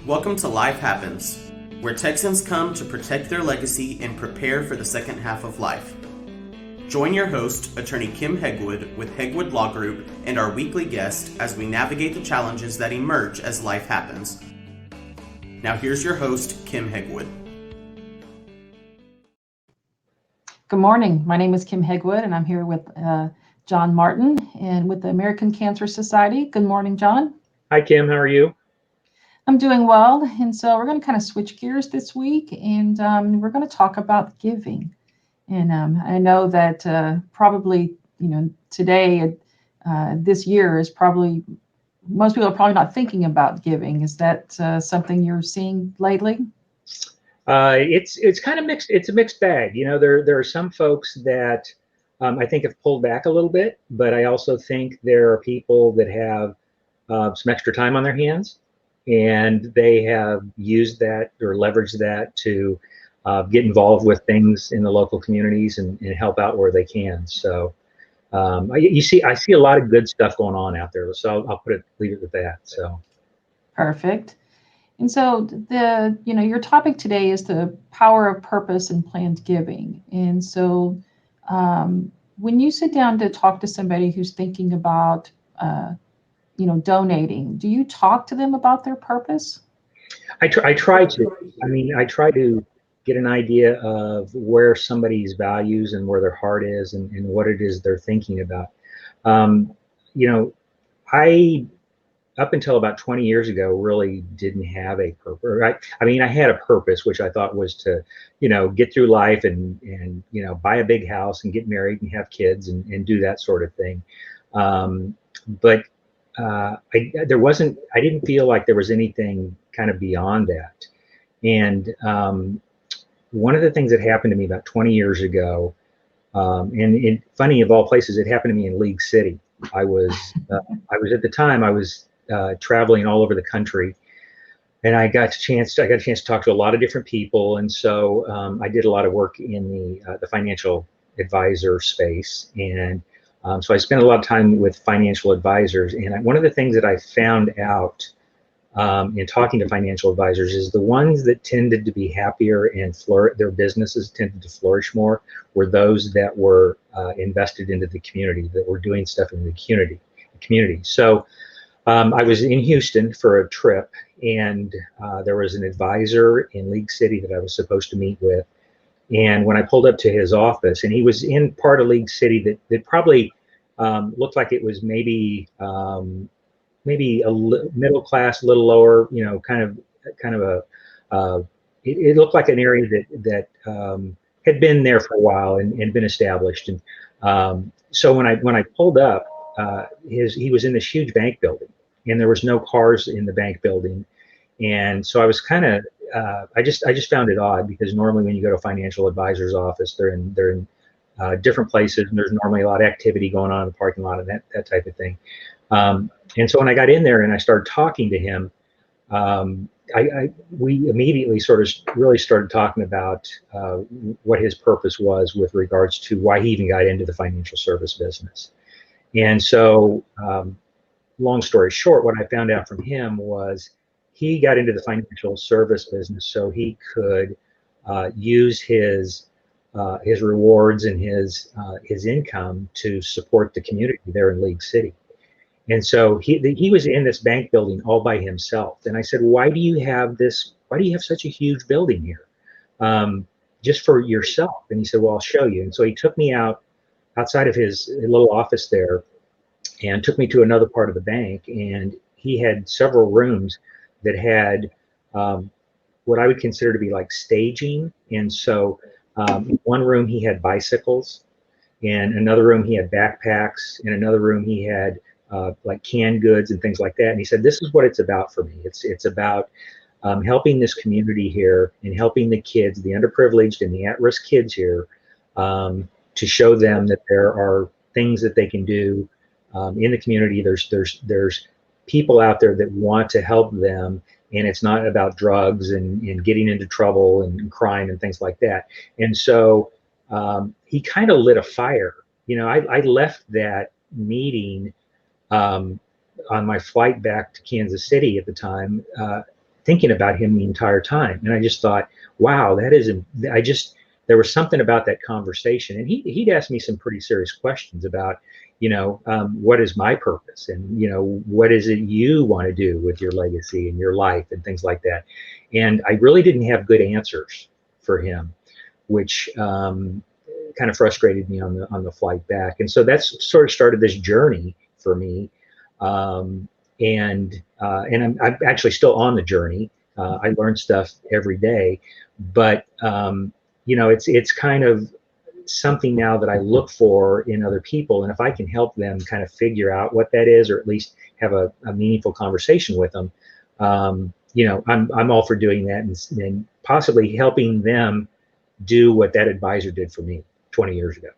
Welcome to Life Happens, where Texans come to protect their legacy and prepare for the second half of life. Join your host, attorney Kim Hegwood with Hegwood Law Group, and our weekly guest as we navigate the challenges that emerge as life happens. Now here's your host, Kim Hegwood. Good morning. My name is Kim Hegwood, and I'm here with John Martin and with the American Cancer Society. Good morning, John. Hi, Kim. How are you? I'm doing well. And so we're going to kind of switch gears this week, and we're going to talk about giving. And I know that probably, today, this year is probably, most people are probably not thinking about giving. Is that something you're seeing lately? It's kind of mixed. It's a mixed bag. There are some folks that I think have pulled back a little bit, but I also think there are people that have some extra time on their hands, and they have used that or leveraged that to get involved with things in the local communities and help out where they can. So I see a lot of good stuff going on out there. So I'll leave it with that. So perfect. And so your topic today is the power of purpose and planned giving. And so when you sit down to talk to somebody who's thinking about donating, do you talk to them about their purpose? I try to. I try to get an idea of where somebody's values and where their heart is and what it is they're thinking about. I, up until about 20 years ago, really didn't have a purpose. I had a purpose, which I thought was to, get through life and buy a big house and get married and have kids and do that sort of thing. But I didn't feel like there was anything kind of beyond that. And one of the things that happened to me about 20 years ago, and funny of all places, it happened to me in League City. I was at the time, I was traveling all over the country, and I got a chance to talk to a lot of different people. And so I did a lot of work in the financial advisor space. And so I spent a lot of time with financial advisors. And one of the things that I found out in talking to financial advisors is the ones that tended to be happier and their businesses tended to flourish more were those that were invested into the community, that were doing stuff in the community. So I was in Houston for a trip, and there was an advisor in League City that I was supposed to meet with. And when I pulled up to his office, and he was in part of League City that probably looked like it was maybe a middle class, a little lower, kind of it looked like an area that had been there for a while and been established. And so when I pulled up, he was in this huge bank building, and there was no cars in the bank building. And so I was kind of I just found it odd, because normally when you go to a financial advisor's office, they're in different places, and there's normally a lot of activity going on in the parking lot and that type of thing. And so when I got in there and I started talking to him, we immediately really started talking about what his purpose was with regards to why he even got into the financial service business. And so, long story short, what I found out from him was he got into the financial service business so he could use his rewards and his income to support the community there in League City. And so he was in this bank building all by himself. And I said, why do you have such a huge building here? Just for yourself? And he said, well, I'll show you. And so he took me outside of his little office there and took me to another part of the bank. And he had several rooms that had what I would consider to be like staging. And so in one room he had bicycles, in another room he had backpacks, in another room he had like canned goods and things like that. And he said, this is what it's about for me. It's about helping this community here and helping the kids, the underprivileged and the at-risk kids here, to show them that there are things that they can do in the community. There's people out there that want to help them, and it's not about drugs and getting into trouble and crime and things like that. And so he kind of lit a fire. I left that meeting on my flight back to Kansas City at the time, thinking about him the entire time. And I just thought, wow, there was something about that conversation. And he'd asked me some pretty serious questions about, what is my purpose? And, what is it you want to do with your legacy and your life and things like that? And I really didn't have good answers for him, which kind of frustrated me on the flight back. And so that's sort of started this journey for me. And I'm actually still on the journey. I learn stuff every day, but it's kind of something now that I look for in other people. And if I can help them kind of figure out what that is, or at least have a meaningful conversation with them, I'm all for doing that, and possibly helping them do what that advisor did for me 20 years ago.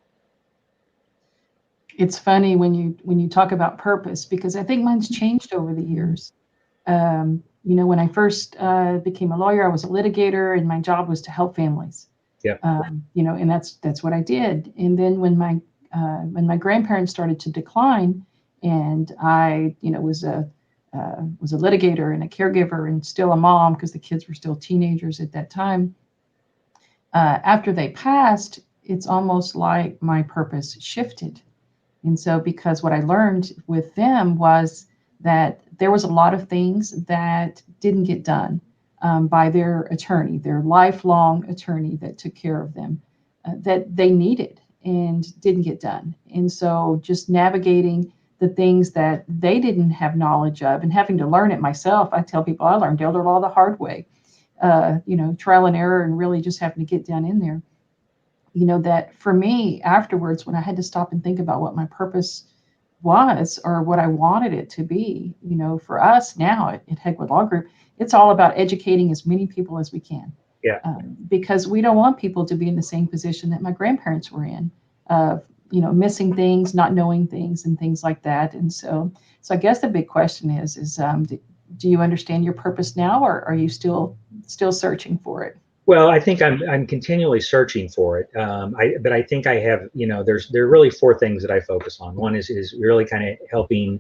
It's funny when you talk about purpose, because I think mine's changed over the years. When I first became a lawyer, I was a litigator, and my job was to help families. Yeah. And that's what I did. And then when my grandparents started to decline, and I, was a litigator and a caregiver and still a mom, because the kids were still teenagers at that time. After they passed, it's almost like my purpose shifted. And so, because what I learned with them was that there was a lot of things that didn't get done by their attorney, their lifelong attorney that took care of them, that they needed and didn't get done. And so just navigating the things that they didn't have knowledge of and having to learn it myself. I tell people I learned elder law the hard way, trial and error, and really just having to get down in there. That for me afterwards, when I had to stop and think about what my purpose was or what I wanted it to be, for us now at Hegwood Law Group, it's all about educating as many people as we can. Yeah. Because we don't want people to be in the same position that my grandparents were in, of missing things, not knowing things, and things like that. And so I guess the big question is do you understand your purpose now, or are you still searching for it? Well, I think I'm continually searching for it. But I think I have, there are really four things that I focus on. One is really kind of helping,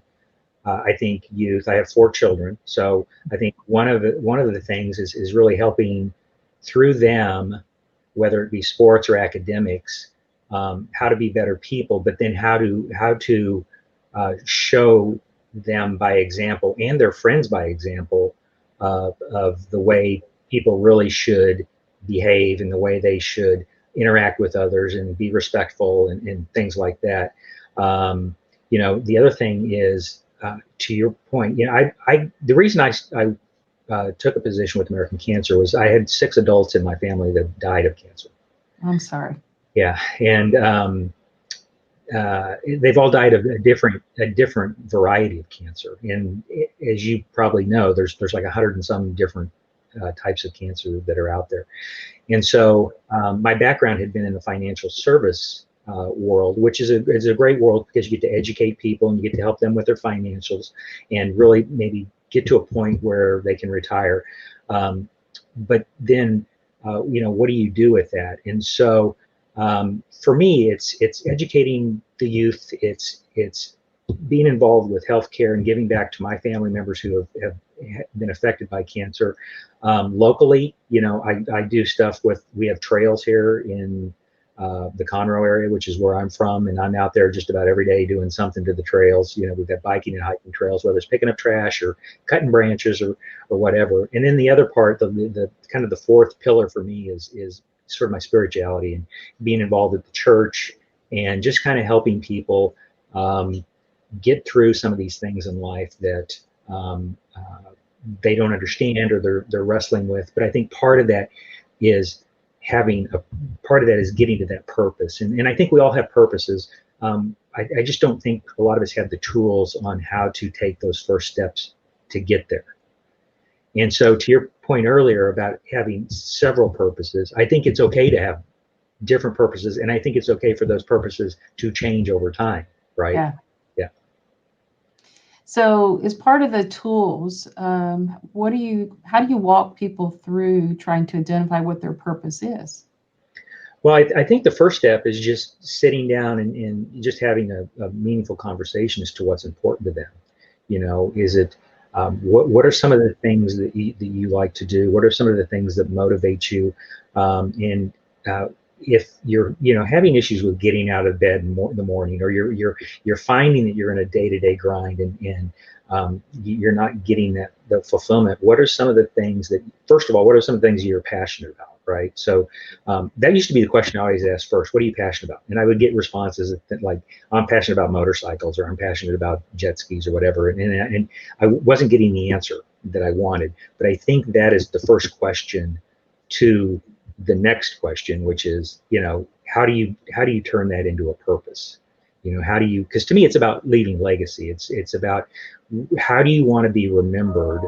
I think, youth. I have 4 children, so I think one of the things is really helping through them, whether it be sports or academics, how to be better people, but then how to show them by example, and their friends by example, of the way people really should behave and the way they should interact with others and be respectful and things like that. The other thing is, to your point, the reason I took a position with American Cancer was I had 6 adults in my family that died of cancer. I'm sorry. Yeah, and they've all died of a different variety of cancer. And as you probably know, there's like 100 and some different types of cancer that are out there. And so my background had been in the financial service world, which is a great world because you get to educate people and you get to help them with their financials and really maybe get to a point where they can retire. But then, what do you do with that? And so for me, it's educating the youth. It's being involved with healthcare and giving back to my family members who have been affected by cancer. Locally, I do stuff we have trails here in the Conroe area, which is where I'm from, and I'm out there just about every day doing something to the trails. We've got biking and hiking trails, whether it's picking up trash or cutting branches or whatever. And then the other part, the kind of the fourth pillar for me is sort of my spirituality and being involved at the church and just kind of helping people get through some of these things in life that they don't understand or they're wrestling with. But I think part of that is getting to that purpose. And I think we all have purposes. I just don't think a lot of us have the tools on how to take those first steps to get there. And so to your point earlier about having several purposes, I think it's okay to have different purposes. And I think it's okay for those purposes to change over time, right? Yeah. Yeah. So as part of the tools, how do you walk people through trying to identify what their purpose is? Well, I think the first step is just sitting down and just having a meaningful conversation as to what's important to them. Is it What are some of the things that you like to do? What are some of the things that motivate you? And if you're having issues with getting out of bed in the morning, or you're finding that you're in a day-to-day grind, and you're not getting the fulfillment, what are some of the things that, first of all, what are some of the things you're passionate about, right? So that used to be the question I always asked first: what are you passionate about? And I would get responses like, I'm passionate about motorcycles, or I'm passionate about jet skis, or whatever, and I wasn't getting the answer that I wanted. But I think that is the first question to the next question, which is, how do you turn that into a purpose? How do you, because to me it's about leaving legacy. It's about, how do you want to be remembered,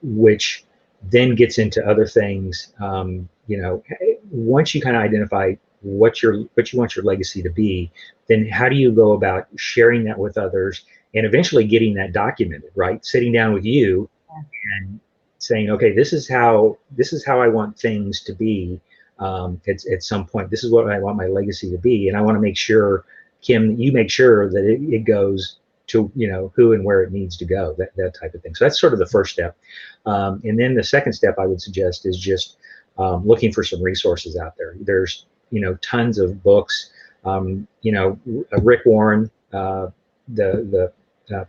which then gets into other things. Once you kind of identify what you want your legacy to be, then how do you go about sharing that with others, and eventually getting that documented, right? Sitting down with you and saying, okay, this is how I want things to be. At some point, this is what I want my legacy to be, and I want to make sure, Kim, you make sure that it goes to who and where it needs to go, that type of thing. So that's sort of the first step, and then the second step I would suggest is just looking for some resources out there. There's tons of books. Rick Warren, the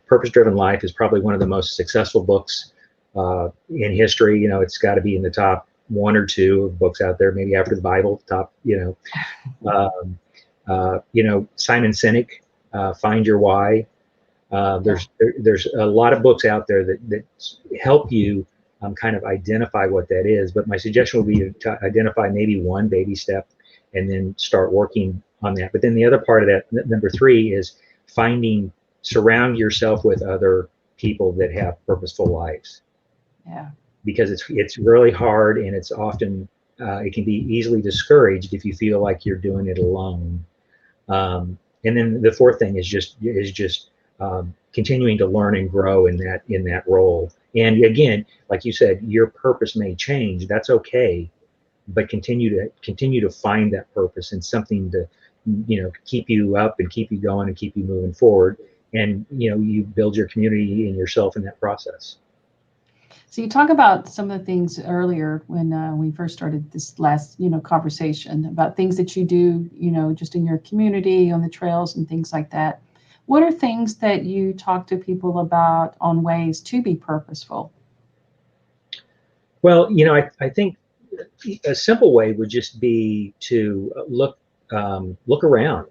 Purpose-Driven Life is probably one of the most successful books in history. It's got to be in the top one or two of books out there, maybe after the Bible. Top, Simon Sinek, Find Your Why. There's a lot of books out there that help you kind of identify what that is. But my suggestion would be to identify maybe one baby step, and then start working on that. But then the other part of that, number 3, is surround yourself with other people that have purposeful lives. Yeah. Because it's really hard, and it's often it can be easily discouraged if you feel like you're doing it alone. And then the fourth thing is just continuing to learn and grow in that role. And again, like you said, your purpose may change. That's okay, but continue to find that purpose, and something to keep you up and keep you going and keep you moving forward. And you build your community and yourself in that process. So you talk about some of the things earlier when we first started this last, conversation about things that you do, just in your community, on the trails and things like that. What are things that you talk to people about on ways to be purposeful? Well, I think a simple way would just be to look around.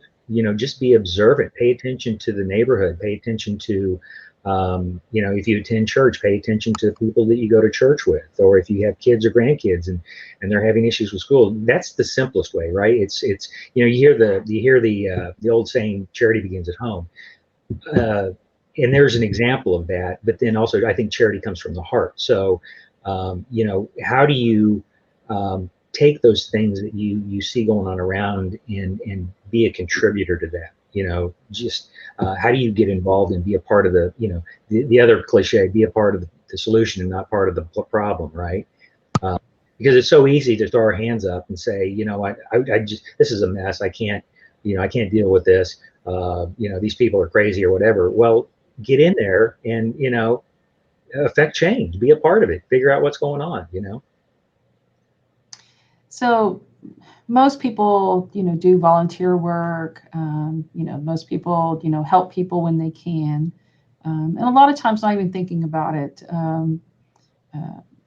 Just be observant. Pay attention to the neighborhood. Pay attention to if you attend church, pay attention to the people that you go to church with, or if you have kids or grandkids and they're having issues with school. That's the simplest way, right? It's you hear the old saying, charity begins at home, and there's an example of that. But then also, I think charity comes from the heart. So how do you take those things that you see going on around and be a contributor to that? Just how do you get involved and be a part of the other cliche, be a part of the solution and not part of the problem, right? Because it's so easy to throw our hands up and say, I just, this is a mess. I can't deal with this. These people are crazy or whatever. Well, get in there and, affect change, be a part of it, figure out what's going on, So most people, do volunteer work. Most people, help people when they can. And a lot of times not even thinking about it.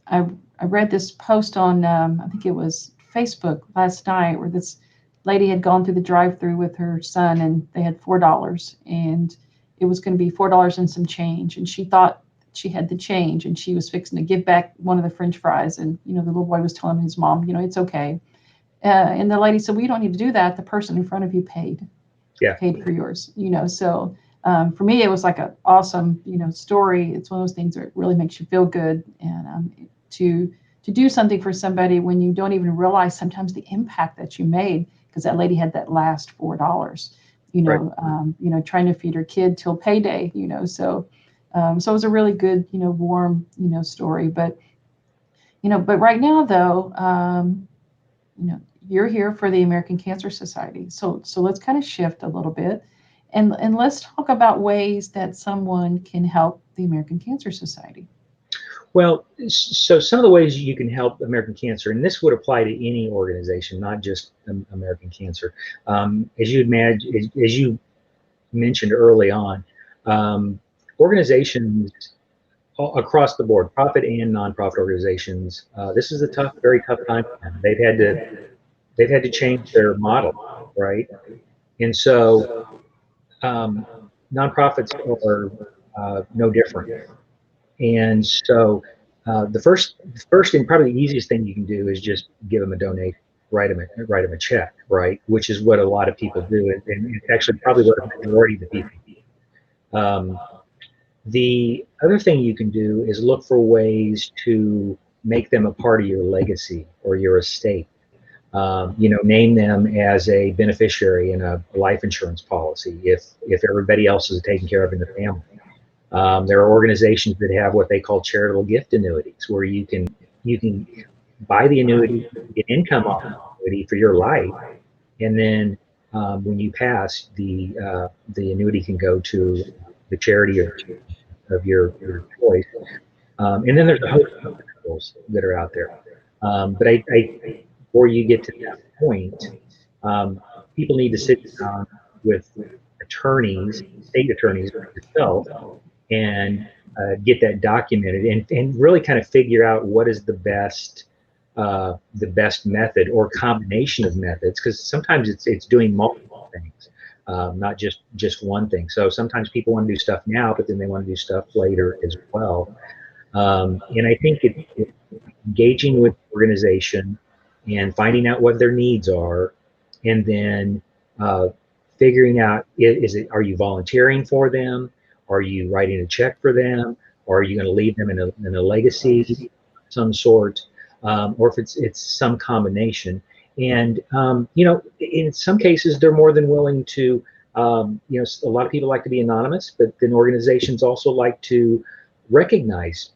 I read this post on, I think it was Facebook last night, where this lady had gone through the drive-through with her son, and they had $4, and it was going to be $4 and some change. And she thought she had the change, and she was fixing to give back one of the French fries. And, the little boy was telling his mom, it's okay. And the lady said, well, you don't need to do that. The person in front of you paid for yours, So for me, it was like an awesome, story. It's one of those things that really makes you feel good. And to do something for somebody when you don't even realize sometimes the impact that you made, because that lady had that last $4, right. Trying to feed her kid till payday, so it was a really good, warm, story. But right now, though, you're here for the American Cancer Society. So let's kind of shift a little bit, and let's talk about ways that someone can help the American Cancer Society? Well, so some of the ways you can help American Cancer, and this would apply to any organization, not just American Cancer. As you imagine, as you mentioned early on, organizations across the board, profit and nonprofit organizations, this is a very tough time for them. They've had to change their model, right? And so nonprofits are no different. And so the first and probably the easiest thing you can do is just give them a donation, write them a check, right? Which is what a lot of people do, and it's actually probably what a majority of the people do. The other thing you can do is look for ways to make them a part of your legacy or your estate. Name them as a beneficiary in a life insurance policy if everybody else is taken care of in the family. There are organizations that have what they call charitable gift annuities, where you can buy the annuity, get income off the annuity for your life, and then when you pass, the annuity can go to the charity of your choice. And then there's a host of tools that are out there. But before you get to that point, people need to sit down with attorneys, state attorneys like yourself, and get that documented and really kind of figure out what is the best method or combination of methods, because sometimes it's doing multiple things, not just one thing. So sometimes people want to do stuff now, but then they want to do stuff later as well. And I think it engaging with the organization and finding out what their needs are, and then figuring out, are you volunteering for them? Are you writing a check for them? Or are you going to leave them in a legacy of some sort? Or if it's some combination. And, in some cases, they're more than willing to, a lot of people like to be anonymous, but then organizations also like to recognize,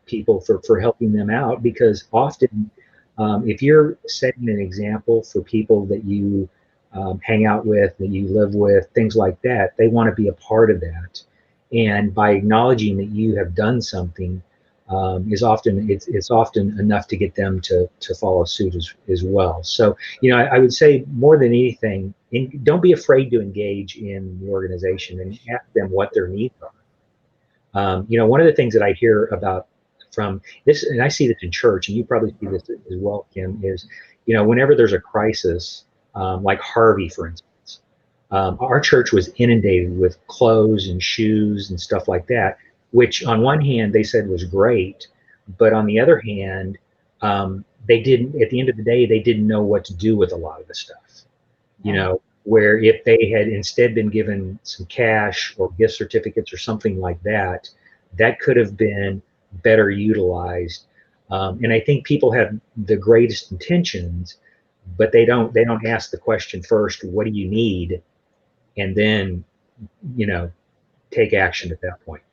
people for helping them out, because often if you're setting an example for people that you hang out with, that you live with, things like that, they want to be a part of that. And by acknowledging that you have done something, it's often enough to get them to follow suit as well. So, I would say more than anything, don't be afraid to engage in the organization and ask them what their needs are. One of the things that I hear about from this, and I see this in church, and you probably see this as well, Kim, is, whenever there's a crisis, like Harvey, for instance, our church was inundated with clothes and shoes and stuff like that, which on one hand they said was great, but on the other hand, they didn't, at the end of the day, they didn't know what to do with a lot of the stuff, where if they had instead been given some cash or gift certificates or something like that, that could have been better utilized. And I think people have the greatest intentions, but they don't ask the question first, what do you need? And then, take action at that point.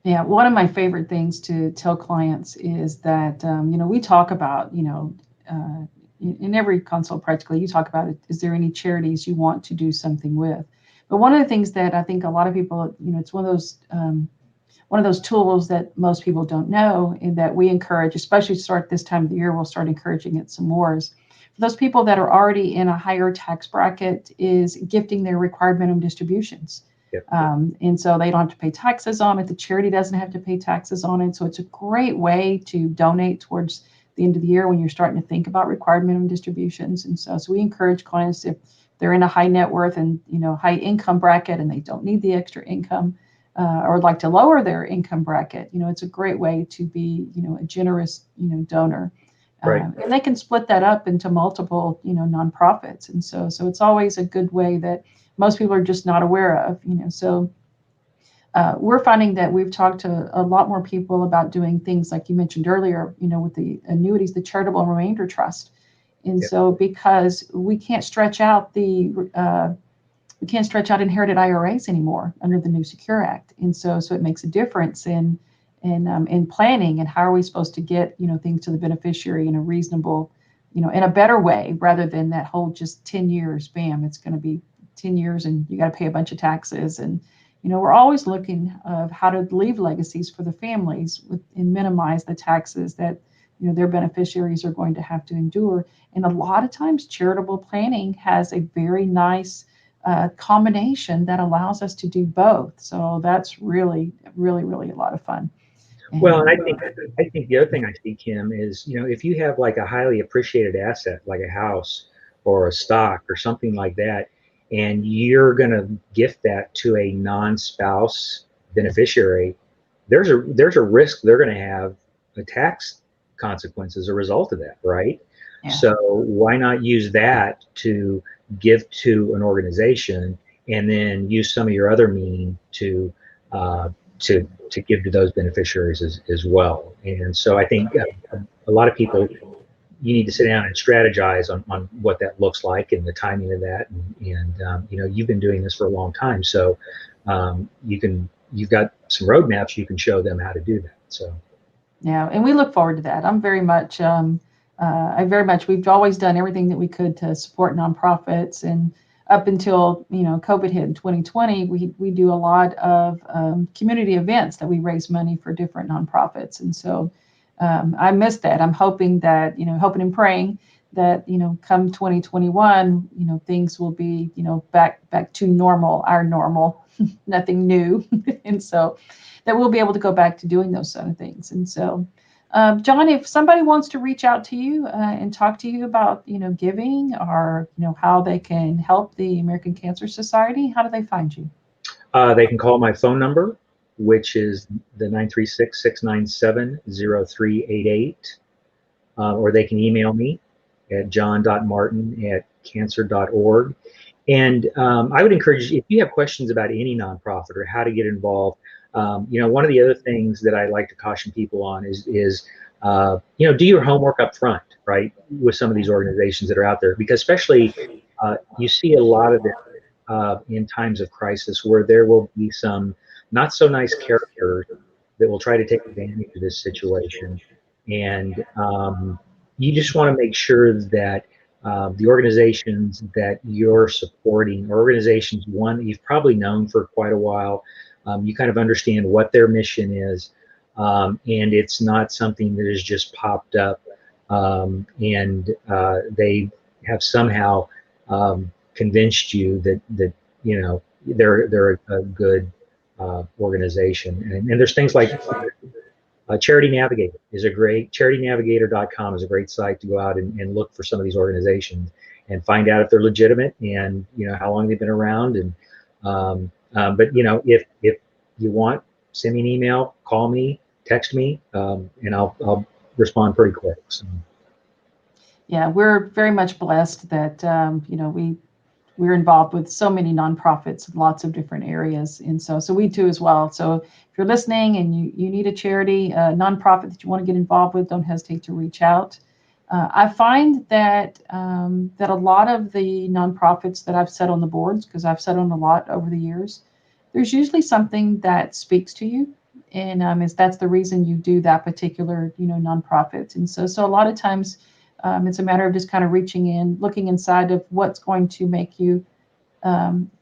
Yeah, one of my favorite things to tell clients is that, we talk about, in every consult practically, you talk about, is there any charities you want to do something with? But one of the things that I think a lot of people, it's one of those tools that most people don't know, and that we encourage, especially start this time of the year, we'll start encouraging it some more, is for those people that are already in a higher tax bracket, is gifting their required minimum distributions. Yep. And so they don't have to pay taxes on it. The charity doesn't have to pay taxes on it. So it's a great way to donate towards the end of the year when you're starting to think about required minimum distributions. And so we encourage clients, if they're in a high net worth and high income bracket and they don't need the extra income, or like to lower their income bracket, it's a great way to be a generous donor. Right. And they can split that up into multiple nonprofits. And so it's always a good way that most people are just not aware of. So we're finding that we've talked to a lot more people about doing things like you mentioned earlier, with the annuities, the charitable remainder trust. And Yep. so because we can't stretch out inherited IRAs anymore under the new Secure Act. And so it makes a difference in planning, and how are we supposed to get, things to the beneficiary in a reasonable, in a better way, rather than that whole just 10 years, bam, it's going to be 10 years and you got to pay a bunch of taxes. And we're always looking of how to leave legacies for the families and minimize the taxes that their beneficiaries are going to have to endure. And a lot of times charitable planning has a very nice combination that allows us to do both. So that's really, really, really a lot of fun. Well, and I think the other thing I see, Kim, is if you have like a highly appreciated asset like a house or a stock or something like that, and you're going to gift that to a non-spouse beneficiary, there's a risk they're going to have a tax consequence as a result of that, right? Yeah. So why not use that to give to an organization and then use some of your other mean uh, to give to those beneficiaries as well. And so I think a lot of people, you need to sit down and strategize on what that looks like and the timing of that. And you've been doing this for a long time, so you've got some roadmaps you can show them how to do that. So yeah, and we look forward to that. I'm very much, we've always done everything that we could to support nonprofits, and up until COVID hit in 2020, we do a lot of community events that we raise money for different nonprofits, and so I missed that. I'm hoping hoping and praying that come 2021, things will be back to normal, our normal, nothing new, and so that we'll be able to go back to doing those sort of things. And so, John, if somebody wants to reach out to you and talk to you about, giving, or, how they can help the American Cancer Society, how do they find you? they can call my phone number, which is the 936-697-0388, or they can email me at john.martin@cancer.org. And I would encourage you, if you have questions about any nonprofit or how to get involved, one of the other things that I like to caution people on is do your homework up front, right, with some of these organizations that are out there, because especially you see a lot of it in times of crisis where there will be some not so nice characters that will try to take advantage of this situation. And you just want to make sure that the organizations that you're supporting, organizations, one that you've probably known for quite a while, you kind of understand what their mission is, and it's not something that has just popped up, and they have somehow convinced you that they're a good organization. And there's things like Charity Navigator is a great, charitynavigator.com is a great site to go out and look for some of these organizations and find out if they're legitimate and how long they've been around. And but if you want, send me an email, call me, text me, and I'll respond pretty quick. So. Yeah, we're very much blessed that we're involved with so many nonprofits in lots of different areas, and so we too as well. So if you're listening and you need a charity, a nonprofit that you want to get involved with, don't hesitate to reach out. I find that that a lot of the nonprofits that I've sat on the boards, because I've sat on a lot over the years, there's usually something that speaks to you, and that's the reason you do that particular nonprofit. And so a lot of times it's a matter of just kind of reaching in, looking inside of what's going to make you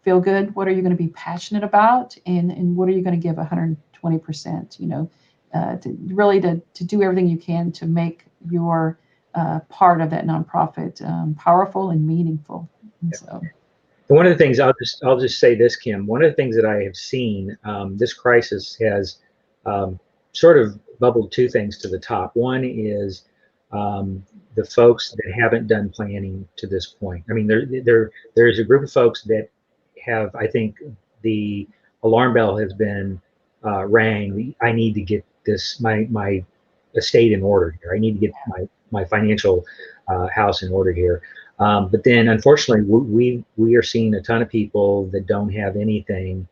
feel good. What are you going to be passionate about, and what are you going to give 120%? To do everything you can to make your part of that nonprofit powerful and meaningful. And so. One of the things I'll just say this, Kim. One of the things that I have seen, this crisis has sort of bubbled two things to the top. One is the folks that haven't done planning to this point. I mean, there's a group of folks that have, I think, the alarm bell has been rang. I need to get my estate in order here. I need to get my financial house in order here. But then, unfortunately, we are seeing a ton of people that don't have anything.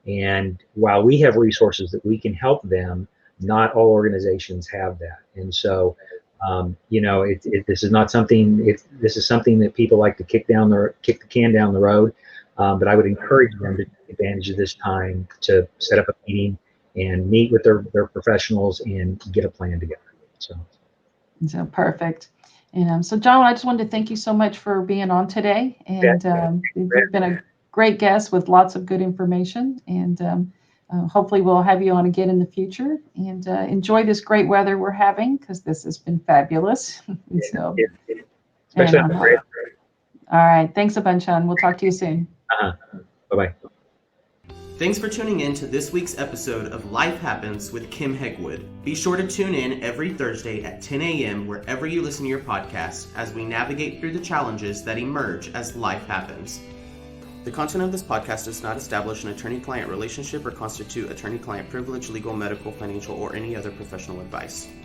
And while we have resources that we can help them, not all organizations have that. And so, this is not something. This is something that people like to kick the can down the road. But I would encourage them to take advantage of this time to set up a meeting and meet with their professionals and get a plan together. So perfect. And so, John, I just wanted to thank you so much for being on today. And you've been a great guest with lots of good information. And hopefully we'll have you on again in the future. And enjoy this great weather we're having, because this has been fabulous. So, Especially and, on the great. all right. Thanks a bunch, hon. We'll talk to you soon. Bye-bye. Thanks for tuning in to this week's episode of Life Happens with Kim Hegwood. Be sure to tune in every Thursday at 10 a.m. wherever you listen to your podcast as we navigate through the challenges that emerge as life happens. The content of this podcast does not establish an attorney-client relationship or constitute attorney-client privilege, legal, medical, financial, or any other professional advice.